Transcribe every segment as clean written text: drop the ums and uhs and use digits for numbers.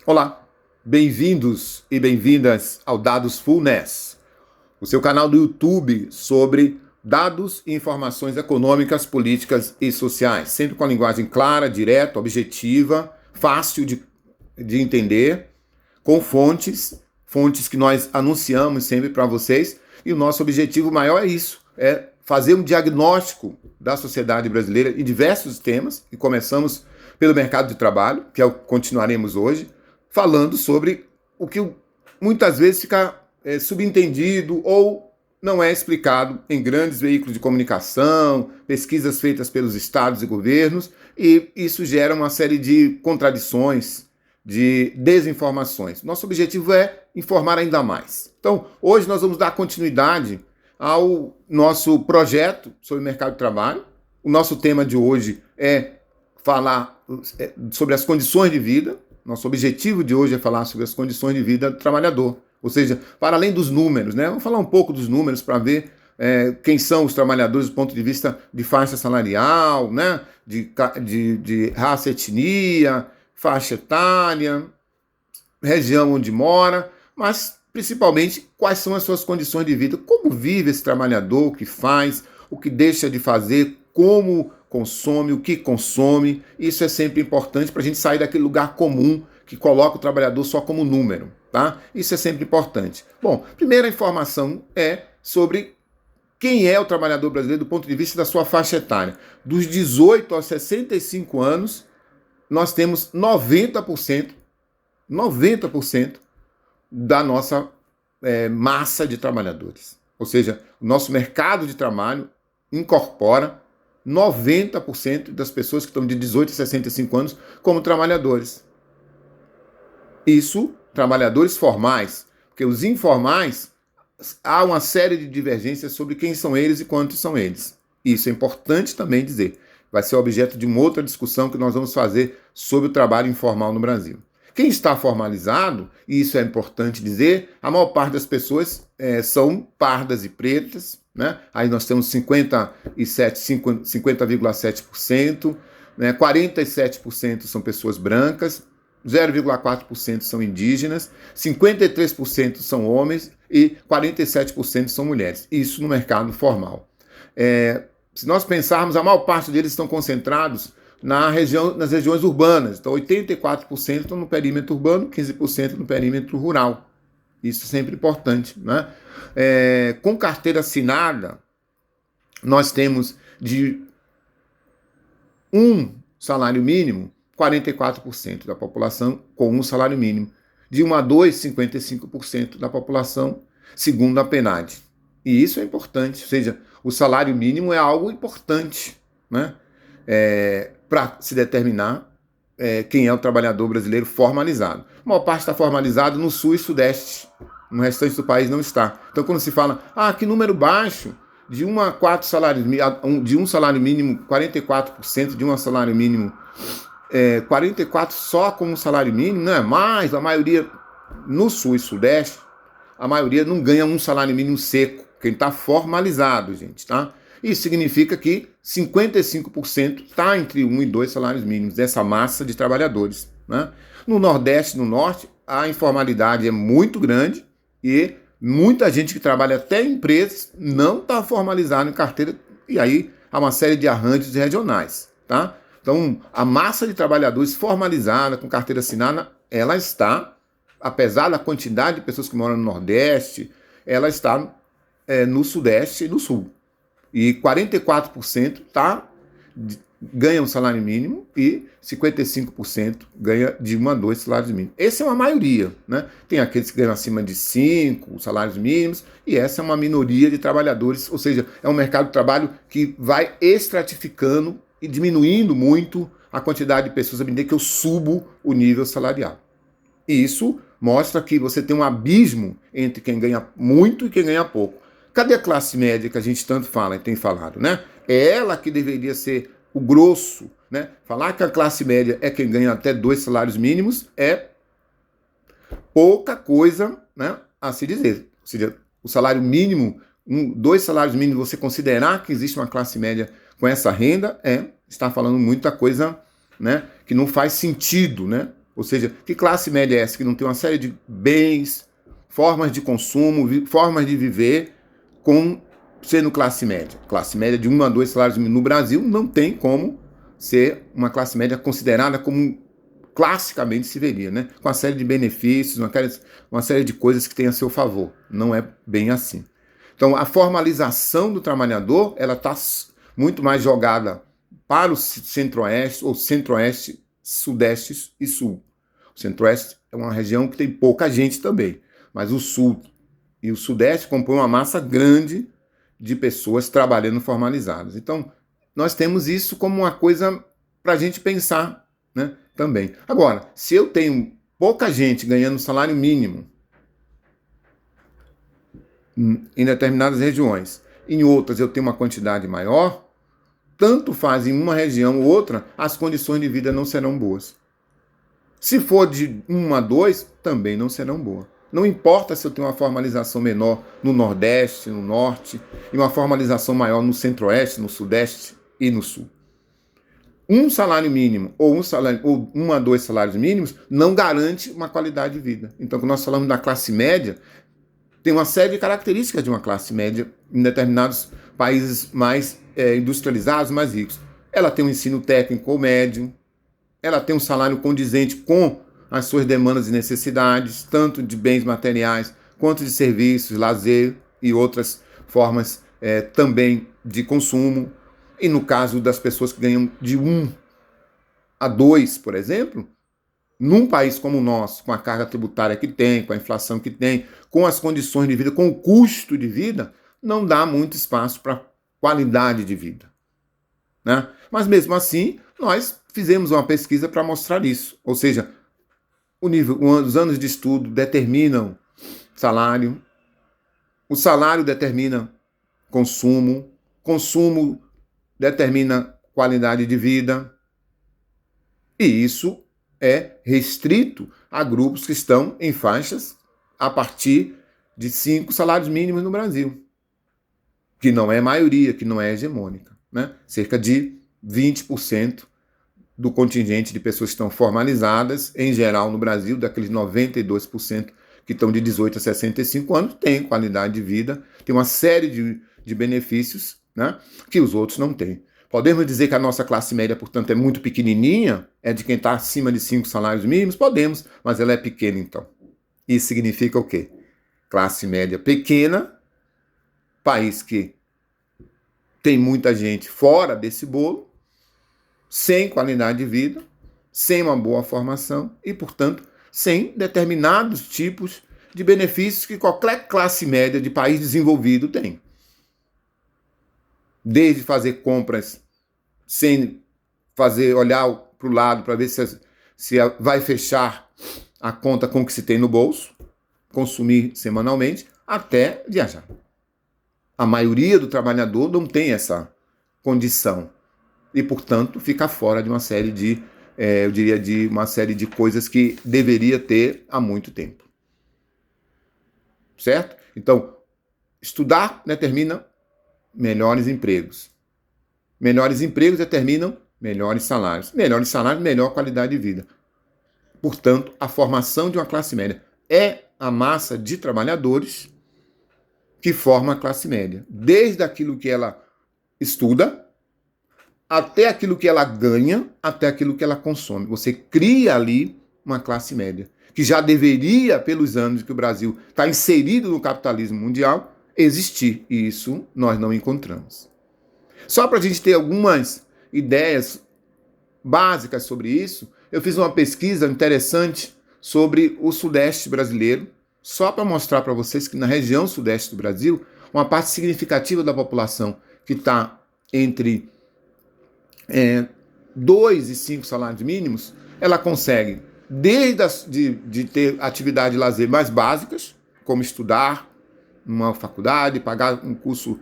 Olá, bem-vindos e bem-vindas ao Dados Fullness, o seu canal do YouTube sobre dados e informações econômicas, políticas e sociais, sempre com a linguagem clara, direta, objetiva, fácil de entender, com fontes que nós anunciamos sempre para vocês, e o nosso objetivo maior é isso, é fazer um diagnóstico da sociedade brasileira em diversos temas, e começamos pelo mercado de trabalho, que é o que continuaremos hoje, falando sobre o que muitas vezes fica subentendido ou não é explicado em grandes veículos de comunicação, pesquisas feitas pelos estados e governos, e isso gera uma série de contradições, de desinformações. Nosso objetivo é informar ainda mais. Então, hoje nós vamos dar continuidade ao nosso projeto sobre o mercado de trabalho. O nosso tema de hoje é falar sobre as condições de vida. Nosso objetivo de hoje é falar sobre as condições de vida do trabalhador. Ou seja, para além dos números, né? Vamos falar um pouco dos números para ver quem são os trabalhadores do ponto de vista de faixa salarial, né? de raça, etnia, faixa etária, região onde mora, mas principalmente quais são as suas condições de vida, como vive esse trabalhador, o que faz, o que deixa de fazer, como consome, o que consome. Isso é sempre importante para a gente sair daquele lugar comum que coloca o trabalhador só como número, tá? Isso é sempre importante. Bom, primeira informação é sobre quem é o trabalhador brasileiro do ponto de vista da sua faixa etária. Dos 18 aos 65 anos, nós temos 90% da nossa massa de trabalhadores. Ou seja, o nosso mercado de trabalho incorpora 90% das pessoas que estão de 18 a 65 anos como trabalhadores. Isso, trabalhadores formais, porque os informais, há uma série de divergências sobre quem são eles e quantos são eles. Isso é importante também dizer. Vai ser objeto de uma outra discussão que nós vamos fazer sobre o trabalho informal no Brasil. Quem está formalizado, e isso é importante dizer, a maior parte das pessoas são pardas e pretas, né? Aí nós temos 50,7%, né? 47% são pessoas brancas, 0,4% são indígenas, 53% são homens e 47% são mulheres. Isso no mercado formal. Se nós pensarmos, a maior parte deles estão concentrados nas regiões urbanas. Então, 84% estão no perímetro urbano, 15% no perímetro rural. Isso é sempre importante, né? Com carteira assinada, nós temos de um salário mínimo, 44% da população com um salário mínimo. De 1 a 2, 55% da população, segundo a PNAD. E isso é importante, ou seja, o salário mínimo é algo importante, né? Para se determinar quem é o trabalhador brasileiro formalizado. A maior parte está formalizado no sul e sudeste, no restante do país não está. Então, quando se fala, que número baixo, de 1 a 4 salários, de um salário mínimo, 44%, de um salário mínimo, 44% só com um salário mínimo, não é mais, a maioria no sul e sudeste, a maioria não ganha um salário mínimo seco, quem está formalizado, gente, tá? Isso significa que 55% está entre 1 e 2 salários mínimos dessa massa de trabalhadores, né? No Nordeste e no Norte, a informalidade é muito grande e muita gente que trabalha até em empresas não está formalizada em carteira, e aí há uma série de arranjos regionais, tá? Então, a massa de trabalhadores formalizada, com carteira assinada, ela está, apesar da quantidade de pessoas que moram no Nordeste, ela está no Sudeste e no Sul. E 44% ganha um salário mínimo e 55% ganha de 1 a 2 salários mínimos. Essa é uma maioria, né? Tem aqueles que ganham acima de 5 salários mínimos, e essa é uma minoria de trabalhadores, ou seja, é um mercado de trabalho que vai estratificando e diminuindo muito a quantidade de pessoas, a medida que eu subo o nível salarial. E isso mostra que você tem um abismo entre quem ganha muito e quem ganha pouco. Cadê a classe média que a gente tanto fala e tem falado, né? É ela que deveria ser o grosso, né? Falar que a classe média é quem ganha até 2 salários mínimos é pouca coisa, né, a se dizer. Ou seja, o salário mínimo, 2 salários mínimos, você considerar que existe uma classe média com essa renda, está falando muita coisa, né, que não faz sentido, né? Ou seja, que classe média é essa que não tem uma série de bens, formas de consumo, formas de viver com sendo classe média? Classe média de 1 a 2 salários mínimos no Brasil não tem como ser uma classe média considerada como classicamente se veria, né? Com uma série de benefícios, uma série de coisas que tem a seu favor. Não é bem assim. Então, a formalização do trabalhador, ela está muito mais jogada para o centro-oeste, ou centro-oeste, sudeste e sul. O centro-oeste é uma região que tem pouca gente também, mas o sul e o sudeste compõem uma massa grande de pessoas trabalhando formalizadas. Então, nós temos isso como uma coisa para a gente pensar, né, também. Agora, se eu tenho pouca gente ganhando salário mínimo em determinadas regiões, em outras eu tenho uma quantidade maior, tanto faz em uma região ou outra, as condições de vida não serão boas. Se for de 1 a 2, também não serão boas. Não importa se eu tenho uma formalização menor no Nordeste, no Norte, e uma formalização maior no Centro-Oeste, no Sudeste e no Sul. Um salário mínimo ou 1 a 2 salários mínimos não garante uma qualidade de vida. Então, quando nós falamos da classe média, tem uma série de características de uma classe média em determinados países mais industrializados, mais ricos. Ela tem um ensino técnico ou médio, ela tem um salário condizente com as suas demandas e necessidades, tanto de bens materiais quanto de serviços, lazer e outras formas também de consumo. E no caso das pessoas que ganham de 1 a 2, por exemplo, num país como o nosso, com a carga tributária que tem, com a inflação que tem, com as condições de vida, com o custo de vida, não dá muito espaço para qualidade de vida, né? Mas mesmo assim, nós fizemos uma pesquisa para mostrar isso. Ou seja, os anos de estudo determinam salário, o salário determina consumo, consumo determina qualidade de vida, e isso é restrito a grupos que estão em faixas a partir de 5 salários mínimos no Brasil, que não é maioria, que não é hegemônica, né? Cerca de 20% do contingente de pessoas que estão formalizadas, em geral no Brasil, daqueles 92% que estão de 18 a 65 anos, tem qualidade de vida, tem uma série de benefícios, né, que os outros não têm. Podemos dizer que a nossa classe média, portanto, é muito pequenininha, é de quem está acima de 5 salários mínimos? Podemos, mas ela é pequena então. Isso significa o quê? Classe média pequena, país que tem muita gente fora desse bolo, sem qualidade de vida, sem uma boa formação e, portanto, sem determinados tipos de benefícios que qualquer classe média de país desenvolvido tem. Desde fazer compras sem olhar para o lado para ver se vai fechar a conta com o que se tem no bolso, consumir semanalmente, até viajar. A maioria do trabalhador não tem essa condição e, portanto, fica fora de uma série de, eu diria, de uma série de coisas que deveria ter há muito tempo. Certo? Então, estudar determina melhores empregos. Melhores empregos determinam melhores salários. Melhores salários, melhor qualidade de vida. Portanto, a formação de uma classe média é a massa de trabalhadores que forma a classe média. Desde aquilo que ela estuda, até aquilo que ela ganha, até aquilo que ela consome. Você cria ali uma classe média, que já deveria, pelos anos que o Brasil está inserido no capitalismo mundial, existir. E isso nós não encontramos. Só para a gente ter algumas ideias básicas sobre isso, eu fiz uma pesquisa interessante sobre o Sudeste brasileiro, só para mostrar para vocês que na região Sudeste do Brasil, uma parte significativa da população que está entre 2 e 5 salários mínimos, ela consegue, desde de ter atividade de lazer mais básicas, como estudar numa faculdade, pagar um curso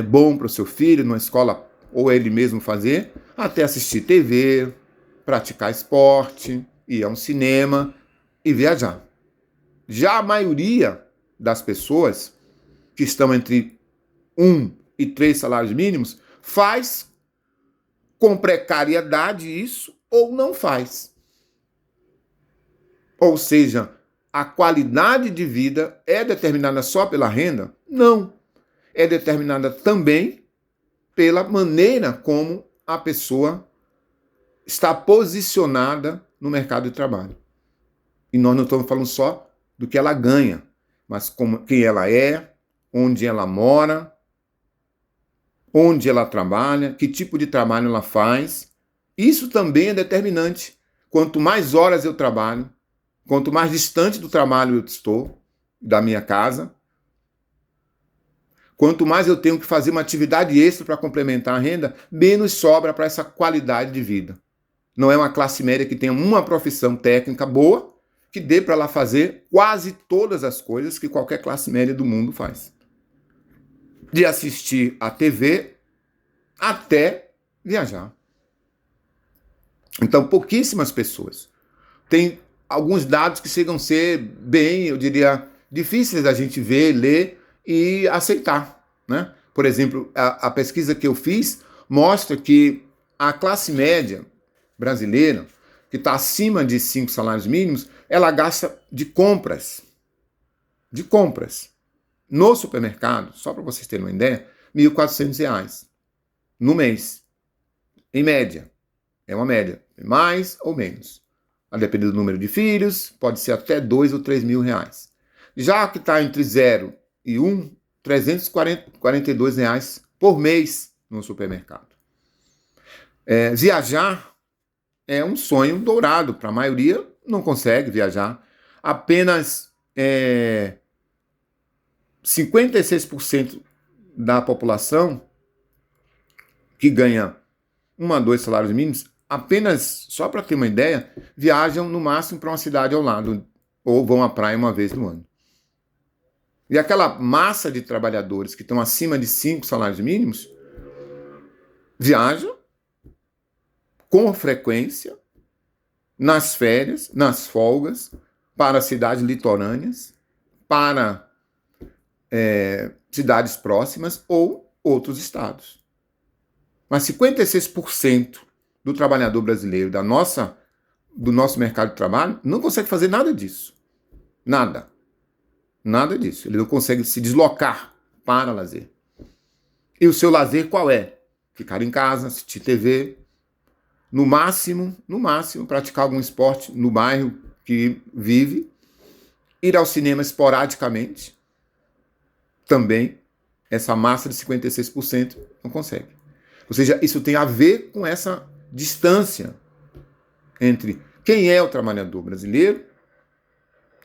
bom para o seu filho, numa escola, ou ele mesmo fazer, até assistir TV, praticar esporte, ir a um cinema e viajar. Já a maioria das pessoas que estão entre 1 e 3 salários mínimos faz com precariedade isso ou não faz. Ou seja, a qualidade de vida é determinada só pela renda? Não. É determinada também pela maneira como a pessoa está posicionada no mercado de trabalho. E nós não estamos falando só do que ela ganha, mas como, quem ela é, onde ela mora, onde ela trabalha, que tipo de trabalho ela faz. Isso também é determinante. Quanto mais horas eu trabalho, quanto mais distante do trabalho eu estou, da minha casa, quanto mais eu tenho que fazer uma atividade extra para complementar a renda, menos sobra para essa qualidade de vida. Não é uma classe média que tenha uma profissão técnica boa, que dê para ela fazer quase todas as coisas que qualquer classe média do mundo faz. De assistir a TV até viajar. Então, pouquíssimas pessoas. Tem alguns dados que chegam a ser bem, eu diria, difíceis da gente ver, ler e aceitar, né? Por exemplo, a pesquisa que eu fiz mostra que a classe média brasileira, que está acima de 5 salários mínimos, ela gasta de compras no supermercado, só para vocês terem uma ideia, R$ 1.400 no mês, em média. É uma média, mais ou menos. A depender do número de filhos, pode ser até 2 ou 3 mil reais. Já que está entre 0 e 1, R$ 342 por mês no supermercado. Viajar é um sonho dourado. Para a maioria, não consegue viajar. Apenas 56% da população que ganha 1 a 2 salários mínimos, apenas, só para ter uma ideia, viajam no máximo para uma cidade ao lado, ou vão à praia uma vez no ano. E aquela massa de trabalhadores que estão acima de 5 salários mínimos, viajam com frequência, nas férias, nas folgas, para cidades litorâneas, para cidades próximas ou outros estados. Mas 56% do trabalhador brasileiro, do nosso mercado de trabalho, não consegue fazer nada disso. Nada. Nada disso. Ele não consegue se deslocar para lazer. E o seu lazer qual é? Ficar em casa, assistir TV, no máximo, praticar algum esporte no bairro que vive, ir ao cinema esporadicamente, também essa massa de 56% não consegue. Ou seja, isso tem a ver com essa distância entre quem é o trabalhador brasileiro,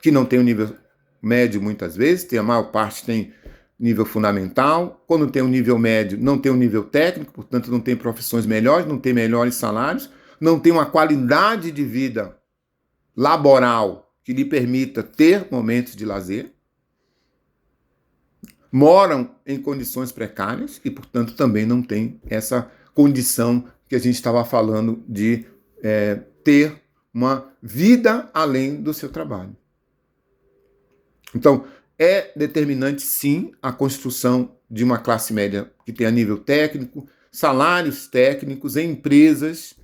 que não tem o nível médio muitas vezes, a maior parte tem nível fundamental, quando tem um nível médio não tem um nível técnico, portanto não tem profissões melhores, não tem melhores salários, não tem uma qualidade de vida laboral que lhe permita ter momentos de lazer, moram em condições precárias e, portanto, também não tem essa condição que a gente estava falando de ter uma vida além do seu trabalho. Então, é determinante, sim, a construção de uma classe média que tenha nível técnico, salários técnicos em empresas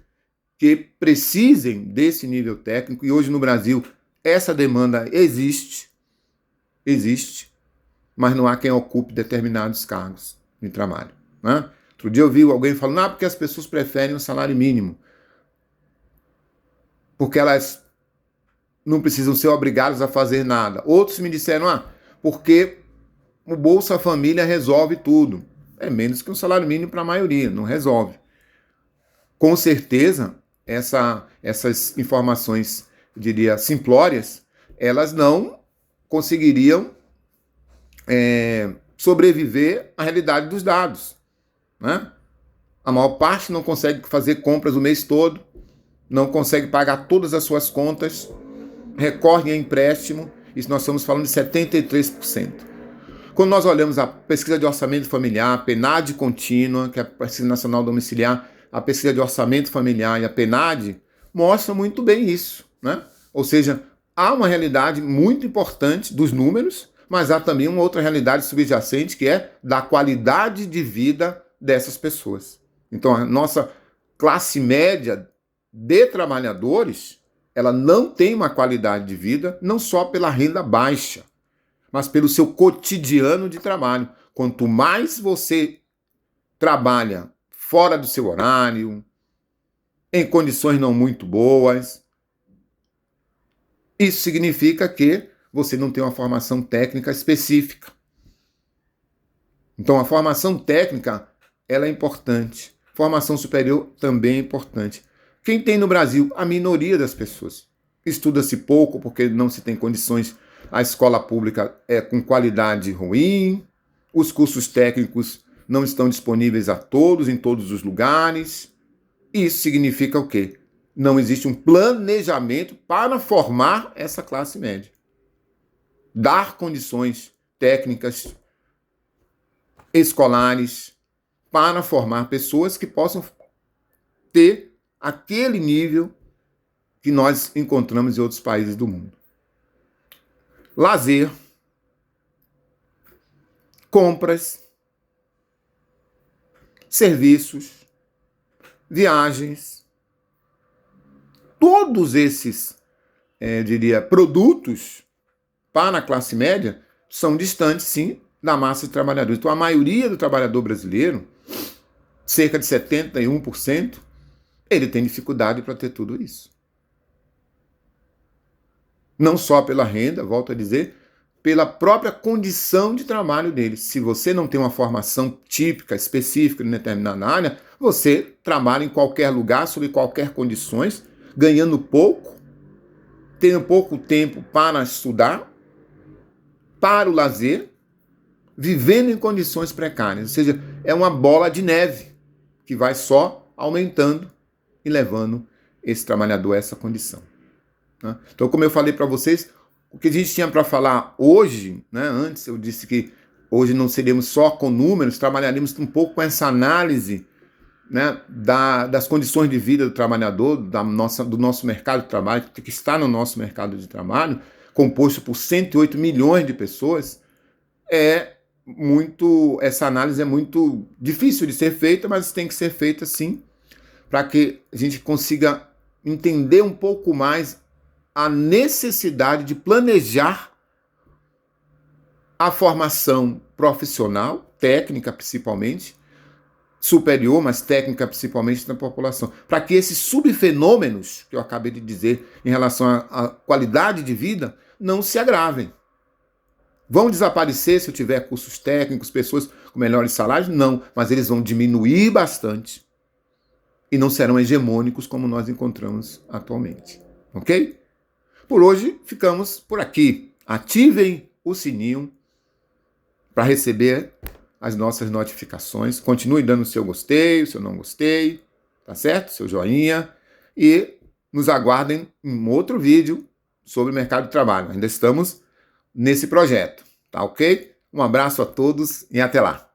que precisem desse nível técnico. E hoje no Brasil essa demanda existe, mas não há quem ocupe determinados cargos de trabalho, né? Outro dia eu vi alguém falando, porque as pessoas preferem o salário mínimo, porque elas não precisam ser obrigadas a fazer nada. Outros me disseram, porque o Bolsa Família resolve tudo. É menos que um salário mínimo para a maioria, não resolve. Com certeza, essas informações, eu diria, simplórias, elas não conseguiriam sobreviver à realidade dos dados, né? A maior parte não consegue fazer compras o mês todo, não consegue pagar todas as suas contas, recorre a empréstimo, isso nós estamos falando de 73%. Quando nós olhamos a pesquisa de orçamento familiar, a PNAD contínua, que é a Pesquisa Nacional Domiciliar, a pesquisa de orçamento familiar e a PNAD, mostram muito bem isso, né? Ou seja, há uma realidade muito importante dos números, mas há também uma outra realidade subjacente, que é da qualidade de vida dessas pessoas. Então, a nossa classe média de trabalhadores ela não tem uma qualidade de vida, não só pela renda baixa, mas pelo seu cotidiano de trabalho. Quanto mais você trabalha fora do seu horário, em condições não muito boas, isso significa que você não tem uma formação técnica específica. Então, a formação técnica, ela é importante. Formação superior também é importante. Quem tem no Brasil? A minoria das pessoas. Estuda-se pouco porque não se tem condições. A escola pública é com qualidade ruim, os cursos técnicos não estão disponíveis a todos, em todos os lugares. Isso significa o quê? Não existe um planejamento para formar essa classe média. Dar condições técnicas, escolares, para formar pessoas que possam ter aquele nível que nós encontramos em outros países do mundo. Lazer, compras, serviços, viagens, todos esses, produtos para a classe média são distantes, sim, da massa de trabalhadores. Então, a maioria do trabalhador brasileiro, cerca de 71%, ele tem dificuldade para ter tudo isso. Não só pela renda, volto a dizer, pela própria condição de trabalho dele. Se você não tem uma formação típica, específica em determinada área, você trabalha em qualquer lugar, sob qualquer condições, ganhando pouco, tendo pouco tempo para estudar, para o lazer, vivendo em condições precárias. Ou seja, é uma bola de neve que vai só aumentando e levando esse trabalhador a essa condição. Então, como eu falei para vocês, o que a gente tinha para falar hoje, antes eu disse que hoje não seríamos só com números, trabalharíamos um pouco com essa análise, das condições de vida do trabalhador, do nosso mercado de trabalho, que está no nosso mercado de trabalho, composto por 108 milhões de pessoas. Essa análise é muito difícil de ser feita, mas tem que ser feita sim, para que a gente consiga entender um pouco mais a necessidade de planejar a formação profissional, técnica principalmente, superior, mas técnica principalmente na população, para que esses subfenômenos que eu acabei de dizer em relação à qualidade de vida não se agravem. Vão desaparecer se eu tiver cursos técnicos, pessoas com melhores salários? Não, mas eles vão diminuir bastante e não serão hegemônicos como nós encontramos atualmente. Ok? Por hoje, ficamos por aqui. Ativem o sininho para receber as nossas notificações. Continue dando o seu gostei, o seu não gostei, tá certo? Seu joinha. E nos aguardem em um outro vídeo sobre o mercado de trabalho. Ainda estamos nesse projeto, tá ok? Um abraço a todos e até lá.